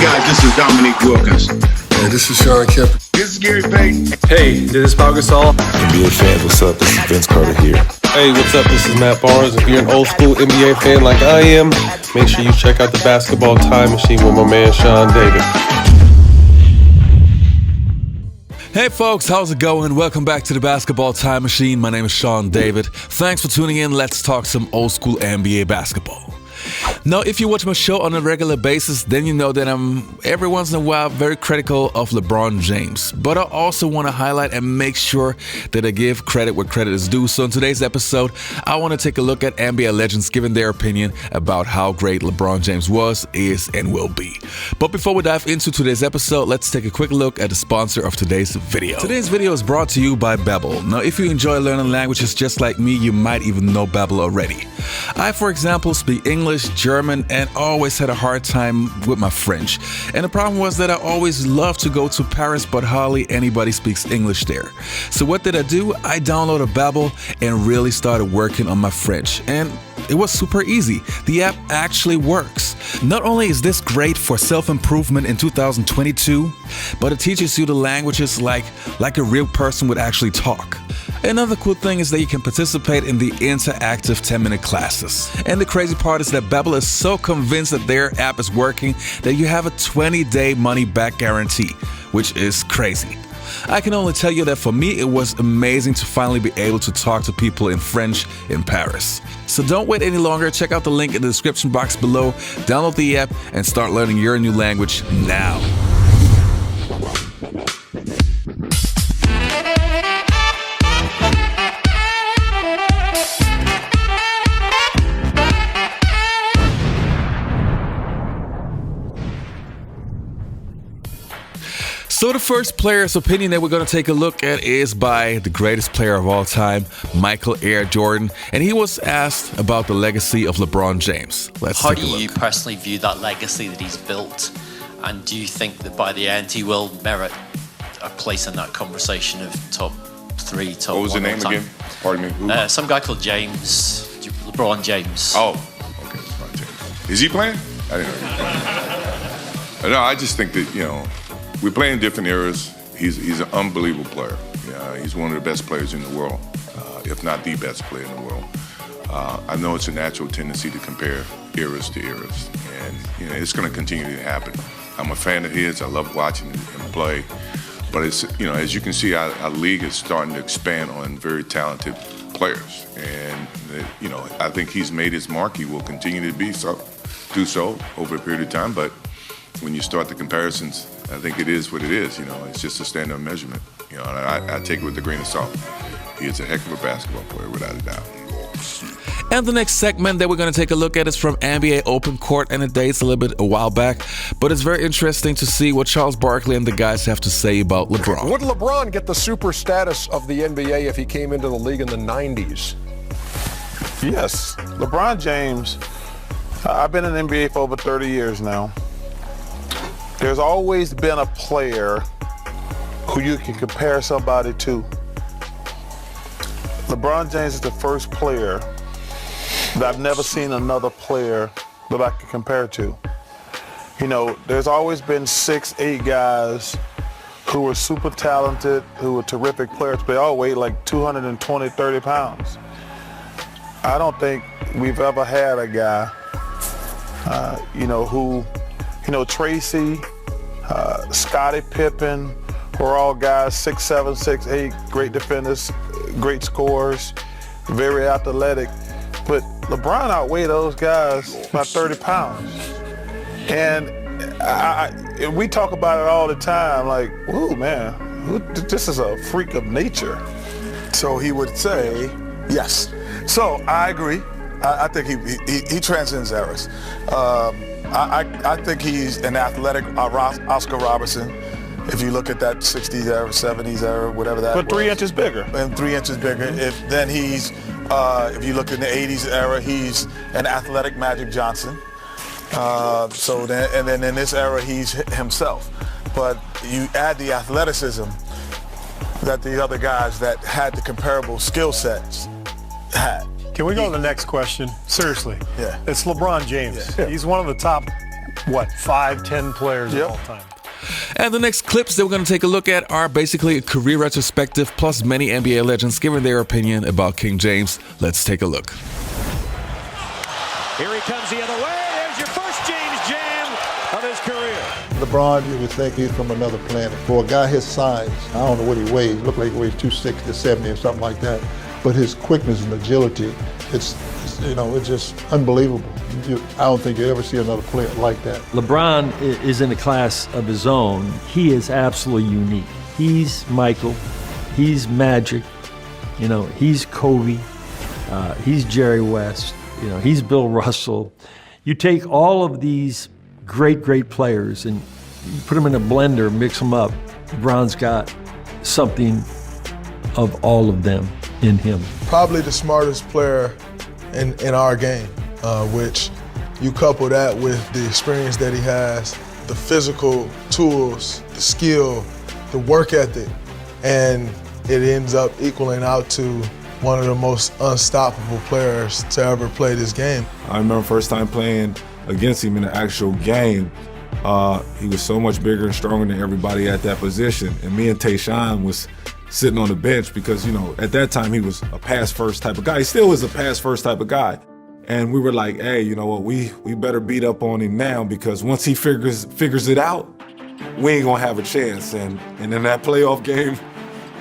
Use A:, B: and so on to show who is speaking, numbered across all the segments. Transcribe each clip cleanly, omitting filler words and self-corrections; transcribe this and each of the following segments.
A: guys, this is Dominique Wilkins.
B: Hey, this is Sean Kemp.
A: This is Gary Payton.
C: Hey, this is Pau Gasol.
D: NBA fans, what's up? This is Vince Carter here.
C: Hey, what's up? This is Matt Barnes. If you're an old school NBA fan like I am, make sure you check out the Basketball Time Machine with my man Sean David.
E: Hey folks, how's it going? Welcome back to the Basketball Time Machine. My name is Sean David. Thanks for tuning in. Let's talk some old school NBA basketball. Now, if you watch my show on a regular basis, then you know that I'm every once in a while very critical of LeBron James. But I also want to highlight and make sure that I give credit where credit is due. So in today's episode, I want to take a look at NBA legends giving their opinion about how great LeBron James was, is, and will be. But before we dive into today's episode, let's take a quick look at the sponsor of today's video. Today's video is brought to you by Babbel. Now, if you enjoy learning languages just like me, you might even know Babbel already. I, for example, speak English, German, and always had a hard time with my French. And the problem was that I always loved to go to Paris, but hardly anybody speaks English there. So what did I do? I downloaded Babbel and really started working on my French. And it was super easy. The app actually works. Not only is this great for self-improvement in 2022, but it teaches you the languages like a real person would actually talk. Another cool thing is that you can participate in the interactive 10-minute classes. And the crazy part is that Babbel is so convinced that their app is working that you have a 20-day money-back guarantee, which is crazy. I can only tell you that for me, it was amazing to finally be able to talk to people in French in Paris. So don't wait any longer. Check out the link in the description box below, download the app, and start learning your new language now. So the first player's opinion that we're going to take a look at is by the greatest player of all time, Michael Air Jordan, and he was asked about the legacy of LeBron James. Let's take a look.
F: How do you personally view that legacy that he's built, and do you think that by the end he will merit a place in that conversation of top 3, top 1?
G: What was the name again? Pardon me. Who?
F: Some guy called James, LeBron James.
G: Oh, okay, LeBron James. Is he playing? I didn't know. No, I just think that, we play in different eras. He's an unbelievable player. He's one of the best players in the world, if not the best player in the world. I know it's a natural tendency to compare eras to eras, and it's going to continue to happen. I'm a fan of his. I love watching him play, but it's as you can see, our league is starting to expand on very talented players, and I think he's made his mark. He will continue to do so over a period of time, but when you start the comparisons, I think it is what it is. It's just a standard measurement. And I take it with a grain of salt. He is a heck of a basketball player, without a doubt.
E: And the next segment that we're going to take a look at is from NBA Open Court, and it dates a little bit a while back, but it's very interesting to see what Charles Barkley and the guys have to say about LeBron.
B: Would LeBron get the super status of the NBA if he came into the league in the 90s?
H: Yes. LeBron James, I've been in the NBA for over 30 years now. There's always been a player who you can compare somebody to. LeBron James is the first player that I've never seen another player that I can compare to. There's always been 6, 8 guys who were super talented, who were terrific players, but they all weighed like 220, 30 pounds. I don't think we've ever had a guy, who, Tracy, Scottie Pippen, were all guys 6'7", 6'8", great defenders, great scorers, very athletic. But LeBron outweighed those guys by 30 pounds. And we talk about it all the time, like, whoa, man, this is a freak of nature.
I: So he would say, yes. So I agree. I think he transcends eras. I think he's an athletic Oscar Robertson. If you look at that 60s era, 70s era, whatever that was.
H: But 3 inches bigger.
I: And 3 inches bigger. If you look in the 80s era, he's an athletic Magic Johnson. And then in this era, he's himself. But you add the athleticism that the other guys that had the comparable skill sets had.
J: Can we go to the next question? Seriously.
I: Yeah.
J: It's LeBron James.
I: Yeah.
J: He's one of the top 5, 10 players of all time.
E: And the next clips that we're going to take a look at are basically a career retrospective plus many NBA legends giving their opinion about King James. Let's take a look.
K: Here he comes the other way. There's your first James Jam of his career.
L: LeBron, you would think he's from another planet. For a guy his size, I don't know what he weighs. Look like he weighs 260, 70 or something like that. But his quickness and agility, it's just unbelievable. I don't think you ever see another player like that.
M: LeBron is in a class of his own. He is absolutely unique. He's Michael. He's Magic. He's Kobe. He's Jerry West. He's Bill Russell. You take all of these great players and you put them in a blender, mix them up. LeBron's got something of all of them in him.
N: Probably the smartest player in our game, which you couple that with the experience that he has, the physical tools, the skill, the work ethic, and it ends up equaling out to one of the most unstoppable players to ever play this game.
D: I remember first time playing against him in the actual game. He was so much bigger and stronger than everybody at that position. And me and Tayshaun was sitting on the bench because, at that time he was a pass-first type of guy. He still is a pass-first type of guy. And we were like, hey, you know what, we better beat up on him now because once he figures it out, we ain't gonna have a chance. And in that playoff game,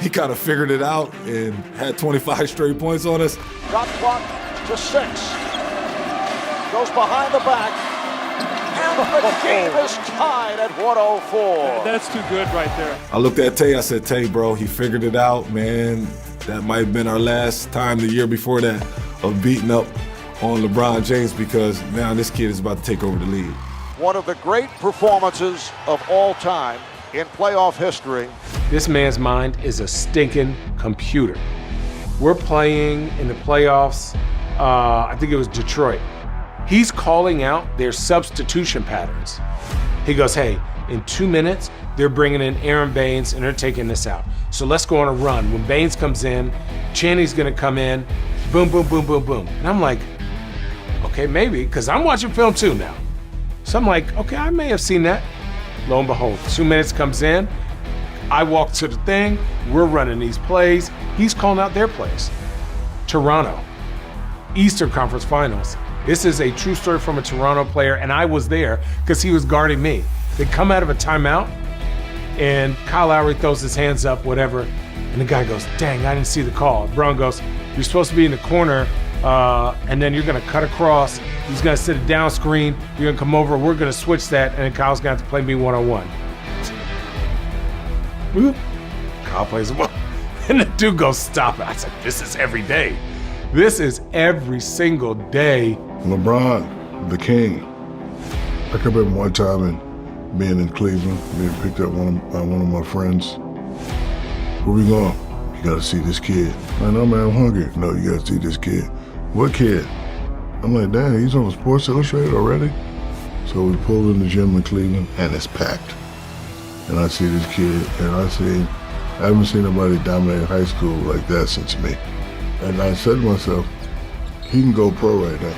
D: he kind of figured it out and had 25 straight points on us.
K: Shot clock to 6. Goes behind the back. And the game is tied at 104.
J: That's too good right there.
D: I looked at Tay, I said, Tay, bro, he figured it out, man. That might have been our last time the year before that of beating up on LeBron James because now this kid is about to take over the league.
K: One of the great performances of all time in playoff history.
O: This man's mind is a stinking computer. We're playing in the playoffs, I think it was Detroit. He's calling out their substitution patterns. He goes, hey, in 2 minutes, they're bringing in Aaron Baines and they're taking this out. So let's go on a run. When Baines comes in, Chaney's gonna come in, boom, boom, boom, boom, boom. And I'm like, okay, maybe, because I'm watching film too now. So I'm like, okay, I may have seen that. Lo and behold, 2 minutes comes in, I walk to the thing, we're running these plays, he's calling out their plays. Toronto, Eastern Conference Finals. This is a true story from a Toronto player, and I was there because he was guarding me. They come out of a timeout, and Kyle Lowry throws his hands up, whatever, and the guy goes, dang, I didn't see the call. Brown goes, you're supposed to be in the corner, and then you're gonna cut across, he's gonna sit a down screen, you're gonna come over, we're gonna switch that, and then Kyle's gonna have to play me one-on-one. Whoop. Kyle plays him, and the dude goes, stop it. I said, this is every day. This is every single day.
P: LeBron, the king. I can remember one time and being in Cleveland, being picked up by one of my friends. Where we going? You gotta see this kid. I know, man, I'm hungry. No, you gotta see this kid. What kid? I'm like, damn, he's on Sports Illustrated already? So we pulled in the gym in Cleveland and it's packed. And I see this kid and I haven't seen nobody dominate high school like that since me. And I said to myself, he can go pro right now.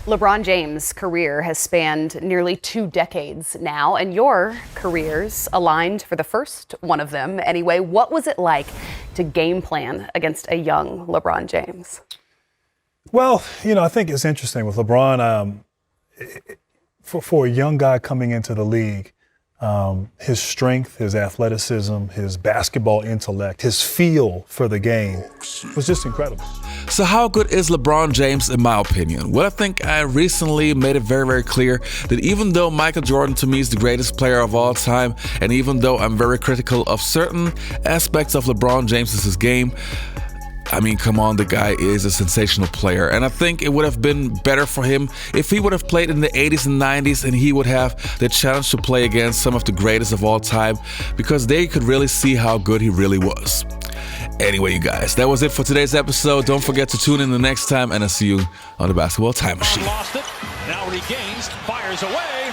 Q: LeBron James' career has spanned nearly 2 decades now, and your careers aligned for the first one of them. Anyway, what was it like to game plan against a young LeBron James?
J: Well, I think it's interesting with LeBron. For a young guy coming into the league, his strength, his athleticism, his basketball intellect, his feel for the game was just incredible.
E: So how good is LeBron James in my opinion? Well, I think I recently made it very, very clear that even though Michael Jordan to me is the greatest player of all time, and even though I'm very critical of certain aspects of LeBron James's game, I mean, come on, the guy is a sensational player. And I think it would have been better for him if he would have played in the 80s and 90s and he would have the challenge to play against some of the greatest of all time, because they could really see how good he really was. Anyway, you guys, that was it for today's episode. Don't forget to tune in the next time, and I'll see you on the Basketball Time Machine.
K: Lost it, now regains, fires away.